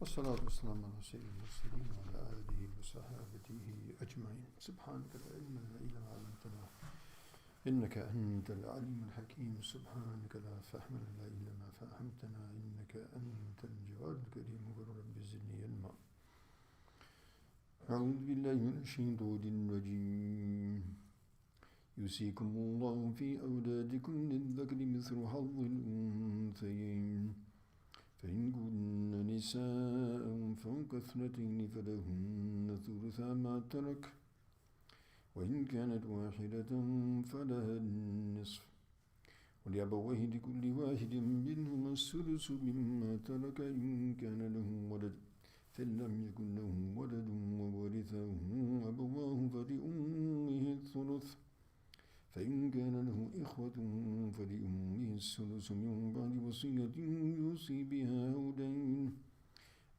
والصلاة والسلام على سيد المرسلين وعلى آله وصحابته أجمعين. سبحانك لا علم لنا إلا ما علمتنا إنك أنت العليم الحكيم. سبحانك لا فهم لنا إلا ما فهمتنا إنك أنت الجواد الكريم. رب زدني علما. أعوذ بالله من الشيطان الرجيم. يوصيكم الله في أولادكم للذكر مثل حظ الأنثيين فإن كن نساء فوق اثنتين فلهن ثلثا ما ترك وإن كانت واحدة فلها النصف ولأبويه لكل واحد منهما السدس مما ترك إن كان له ولد فإن لم يكن له ولد وورثه أبواه فلأمه الثلث فإن كان له إخوة فلأمه السدس من بعد وصية يوصي بها أو دين.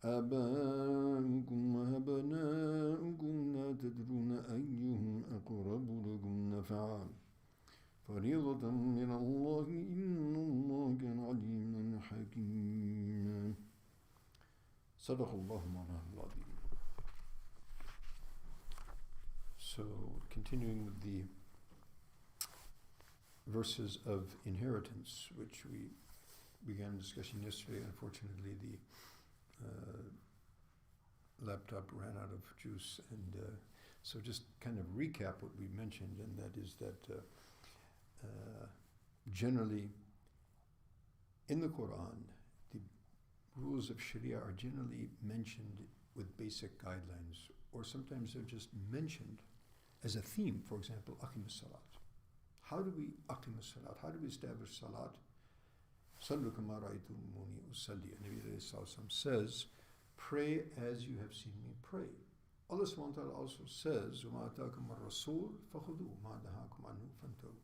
آباؤكم وأبناؤكم لا تدرون أيهم أقرب لكم نفعا فريضة من الله إن الله كان عليما حكيما. صدق الله العظيم. So, continuing with the verses of inheritance, which we began discussing yesterday. Unfortunately, the laptop ran out of juice, and so just kind of recap what we mentioned, and that is that generally in the Quran, the rules of Sharia are generally mentioned with basic guidelines, or sometimes they're just mentioned as a theme. For example, Aqim as-Salat. How do we aqim as-salat? How do we establish salat? Sallu kama ra'aytumuni usalli. Nabi ﷺ says, pray as you have seen me pray. Allah subhanahu wa ta'ala also says, وَمَا أَتَاكُمُ الرَّسُولُ فَخُذُوهُ مَا نَهَاكُمْ عَنْهُ فَانْتَهُوا.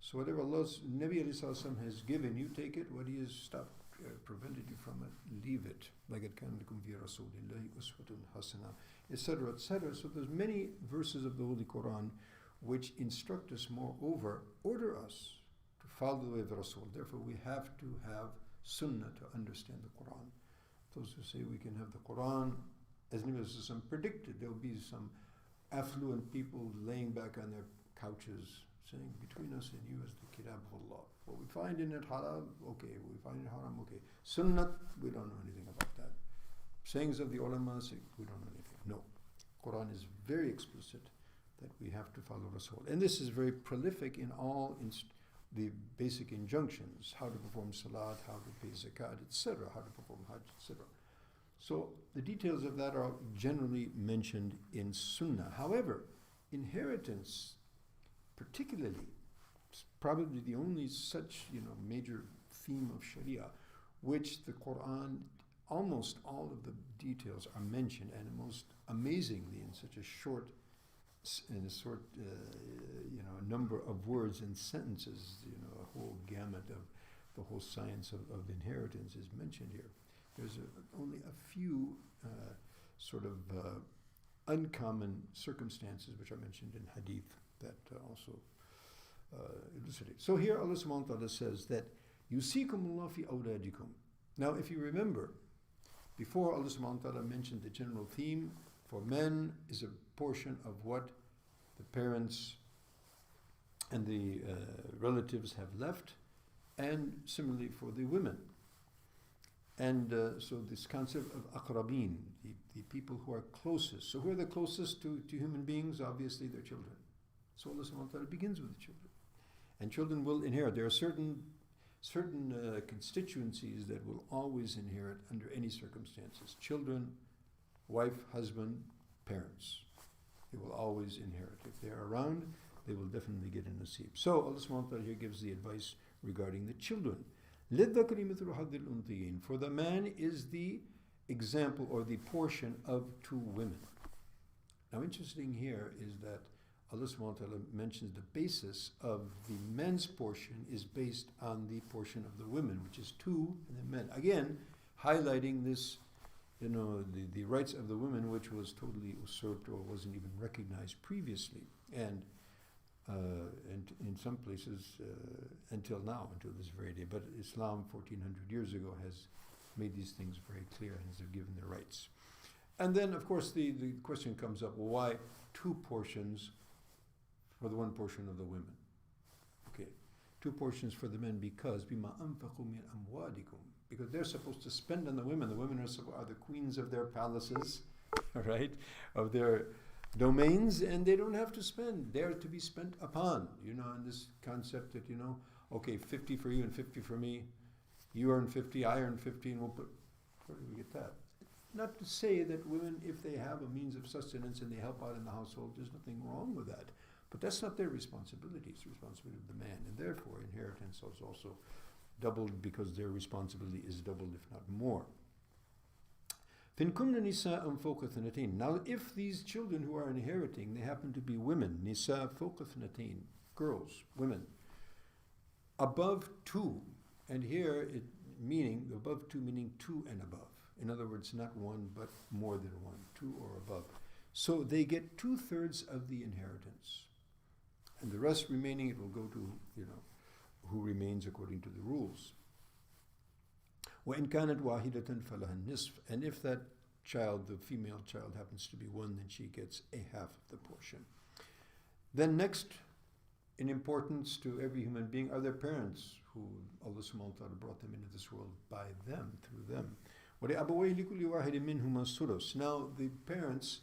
So whatever Allah's Nabi ﷺ has given, you take it. What He has stopped, prevented you from it, leave it. لَقَدْ كَانَ لَكُمْ فِي رَسُولِ اللَّهِ أُسْوَةٌ حَسَنَةٌ, etc., etc. So there's many verses of the Holy Quran which instruct us, moreover, order us to follow the way of the Rasul. Therefore, we have to have Sunnah to understand the Quran. Those who say we can have the Quran, as Nabi Sallallahu predicted, there will be some affluent people laying back on their couches saying, between us and you is the Kitab of Allah. What we find in it halal, okay. What we find in it haram, okay. Sunnah, we don't know anything about that. Sayings of the ulama, we don't know anything. No. Quran is very explicit that we have to follow Rasul. And this is very prolific in all the basic injunctions, how to perform salat, how to pay zakat, etc., how to perform hajj, etc. So the details of that are generally mentioned in Sunnah. However, inheritance, particularly, is probably the only such major theme of Sharia, which the Quran, almost all of the details are mentioned, and most amazingly in such a short number of words and sentences, a whole gamut of the whole science of inheritance is mentioned here. There's only a few uncommon circumstances which are mentioned in hadith that also elucidate. So here Allah subhanahu wa ta'ala says that yusikumullah fi awladikum. Now if you remember, before Allah subhanahu wa ta'ala mentioned the general theme, for men is a portion of what the parents and the relatives have left, and similarly for the women. And so this concept of aqrabin, the people who are closest. So who are the closest to human beings? Obviously their children. So Allah subhanahu wa ta'ala begins with the children. And children will inherit. There are certain constituencies that will always inherit under any circumstances. Children, wife, husband, parents. They will always inherit. If they are around, they will definitely get a nasib. So Allah subhanahu wa ta'ala here gives the advice regarding the children. لِلذَّكَرِ مِثْلُ حَظِّ الْأُنْثَيَيْنِ. For the man is the example or the portion of two women. Now interesting here is that Allah subhanahu wa ta'ala mentions the basis of the men's portion is based on the portion of the women, which is two, and the men. Again, highlighting this, the rights of the women, which was totally usurped or wasn't even recognized previously. And in some places until now, until this very day. But Islam 1400 years ago has made these things very clear and has given their rights. And then, of course, the question comes up, well, why 2 portions for the 1 portion of the women? Okay, 2 portions for the men because بِمَا أَنفَقُوا مِنْ أَمْوَالِكُمْ, because they're supposed to spend on the women. The women are the queens of their palaces, right, of their domains, and they don't have to spend. They're to be spent upon, and this concept that, okay, 50 for you and 50 for me, you earn 50, I earn 50, and we'll put, where do we get that? Not to say that women, if they have a means of sustenance and they help out in the household, there's nothing wrong with that. But that's not their responsibility. It's the responsibility of the man. And therefore, inheritance is also doubled because their responsibility is doubled, if not more. Now, if these children who are inheriting, they happen to be women, nisa fawqa thnatain, girls, women, above 2, and here above 2 meaning 2 and above. In other words, not 1, but more than 1, 2 or above. So they get 2/3 of the inheritance. And the rest remaining, it will go to, who remains according to the rules. وَإِنْ كَانَتْ وَاحِدَةً فَلَهَا النِّصْفُ. And if that child, the female child, happens to be 1, then she gets a half of the portion. Then next, in importance to every human being, are their parents, who Allah subhanahu wa ta'ala brought them into this world by them, through them. Now, the parents,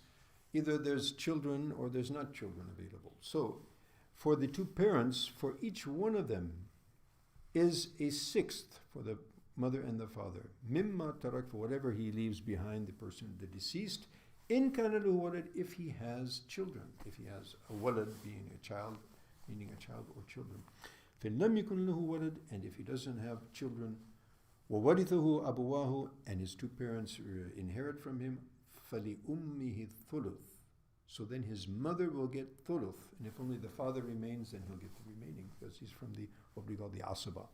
either there's children or there's not children available. So, for the 2 parents, for each one of them is a 1/6 for the mother and the father. Mimma tarak, for whatever he leaves behind, the person, the deceased. In kana lahu walad, if he has children, if he has a walad, being a child, meaning a child or children. فَإِنْ لَمْ يَكُنْ لَهُ وَلَدٌ, and if he doesn't have children, وَوَرِثَهُ أَبُوَاهُ, and his 2 parents inherit from him, فَلِأُمِّهِ الثُّلُثُ. So then his mother will get thuluth, and if only the father remains, then he'll get the remaining, because he's from what we call the asaba.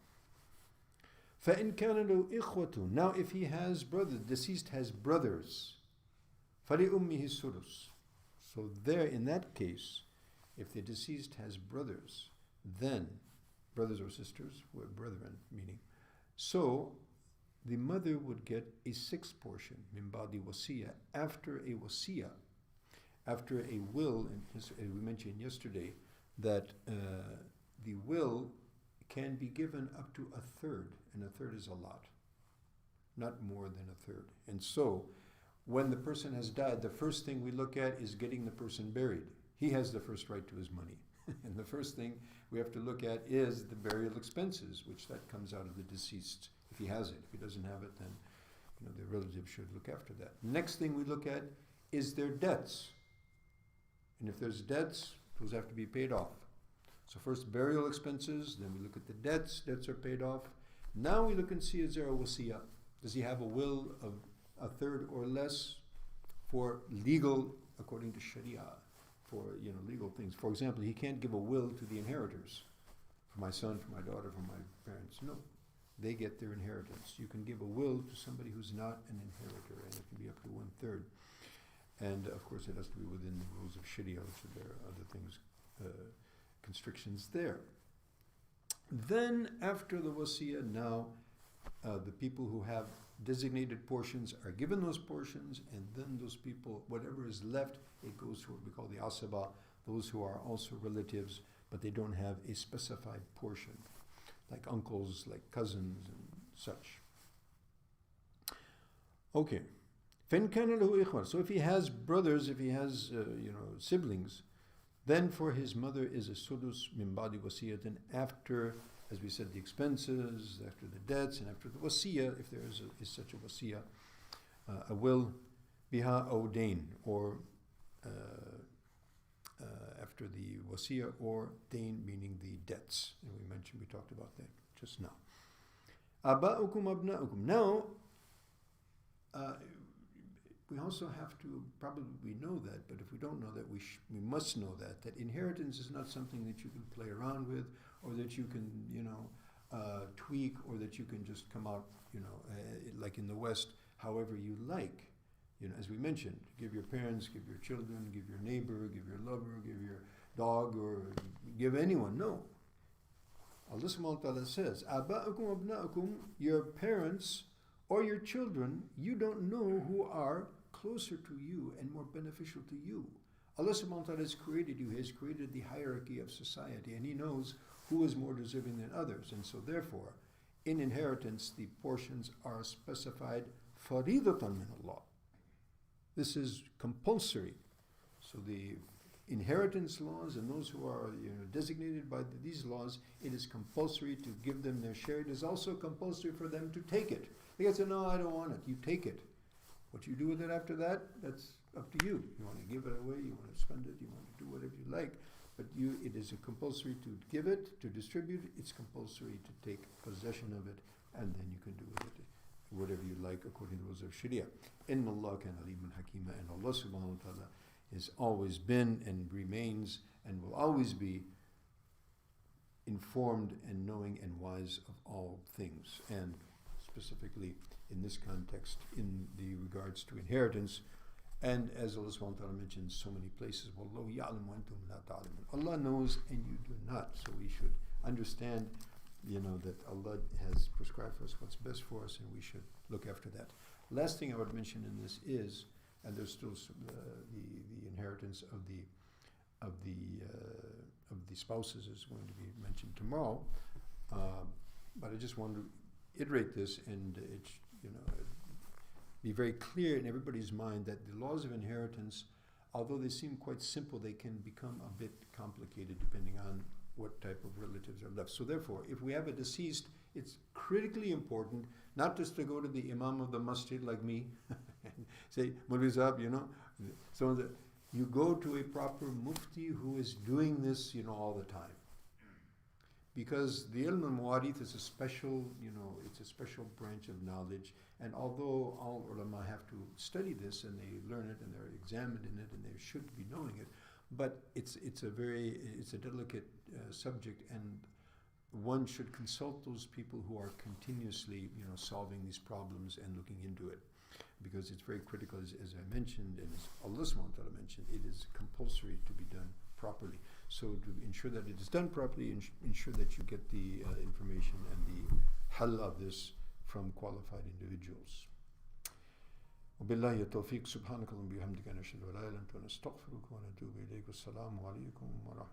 فَإِنْ كَانَ لَهُ إِخْوَةٌ. Now if he has brothers, deceased has brothers, فَلِأُمِّهِ الثُّلُثُ. So there, in that case, if the deceased has brothers, then, brothers or sisters, brethren, meaning, so the mother would get a 6th portion, min ba'di wasiya, after a wasiya, after a will. And we mentioned yesterday that the will can be given up to 1/3, and 1/3 is a lot, not more than 1/3. And so, when the person has died, the first thing we look at is getting the person buried. He has the first right to his money. And the first thing we have to look at is the burial expenses, which that comes out of the deceased, if he has it. If he doesn't have it, then the relative should look after that. Next thing we look at is their debts. And if there's debts, those have to be paid off. So first burial expenses, then we look at the debts. Debts are paid off. Now we look and see, is there a wasiya? Does he have a will of 1/3 or less for legal, according to Sharia, for legal things? For example, he can't give a will to the inheritors, for my son, for my daughter, for my parents. No, they get their inheritance. You can give a will to somebody who's not an inheritor, and it can be up to 1/3. And of course, it has to be within the rules of Sharia, so there are other things, constrictions there. Then, after the wasiya, now the people who have designated portions are given those portions, and then those people, whatever is left, it goes to what we call the asaba, those who are also relatives, but they don't have a specified portion, like uncles, like cousins, and such. Okay. So if he has brothers, if he has siblings, then for his mother is a sudus min ba'di wasiyatin, after, as we said, the expenses, after the debts, and after the wasiya, if there is such a wasiya, a will, biha aw dain, or after the wasiya, or dain, meaning the debts. And we talked about that just now. Aba'ukum abna'ukum. Now, we also have to probably know that, but if we don't know that, we must know that inheritance is not something that you can play around with, or that you can, tweak, or that you can just come out, like in the West, however you like. As we mentioned, give your parents, give your children, give your neighbor, give your lover, give your dog, or give anyone. No. Allah subhanahu wa ta'ala says, Aba'ukum abna'ukum, your parents or your children, you don't know who are closer to you and more beneficial to you. Allah subhanahu wa ta'ala has created you, He has created the hierarchy of society, and He knows who is more deserving than others. And so therefore, in inheritance, the portions are specified faridatan min Allah. This is compulsory. So the inheritance laws and those who are designated by these laws, it is compulsory to give them their share. It is also compulsory for them to take it. They can say, no, I don't want it. You take it. What you do with it after that, that's up to you. You want to give it away, you want to spend it, you want to do whatever you like. But it is compulsory to give it, to distribute it. It's compulsory to take possession of it, and then you can do with it whatever you like according to the rules of Sharia. Inna Allah kana aliman hakima, and Allah subhanahu wa ta'ala has always been and remains and will always be informed and knowing and wise of all things. And specifically in this context, in the regards to inheritance, and as Allah subhanahu wa ta'ala mentions so many places, Wallahu ya'lamu wa antum la ta'lamun. Allah knows and you do not. So we should understand, that Allah has prescribed for us what's best for us, and we should look after that. Last thing I would mention in this is, and there's still the inheritance of the spouses is going to be mentioned tomorrow, but I just want to iterate this, and it's be very clear in everybody's mind that the laws of inheritance, although they seem quite simple, they can become a bit complicated depending on what type of relatives are left. So therefore, if we have a deceased, it's critically important not just to go to the imam of the masjid like me and say, Mufti Sahab, so you go to a proper mufti who is doing this, all the time. Because the ilm al-muwarith is a special, it's a special branch of knowledge, and although all ulama have to study this and they learn it and they're examined in it and they should be knowing it, but it's a delicate subject, and one should consult those people who are continuously, solving these problems and looking into it, because it's very critical, as I mentioned, and as Allah subhanahu wa ta'ala mentioned, it is compulsory to be done properly. So to ensure that it is done properly, ensure that you get the information and the hal of this from qualified individuals. وبالله التوفيق سبحانك اللهم وبحمدك نشهد أن لا إله إلا أنت نستغفرك ونتوب إليك والسلام عليكم ورحمة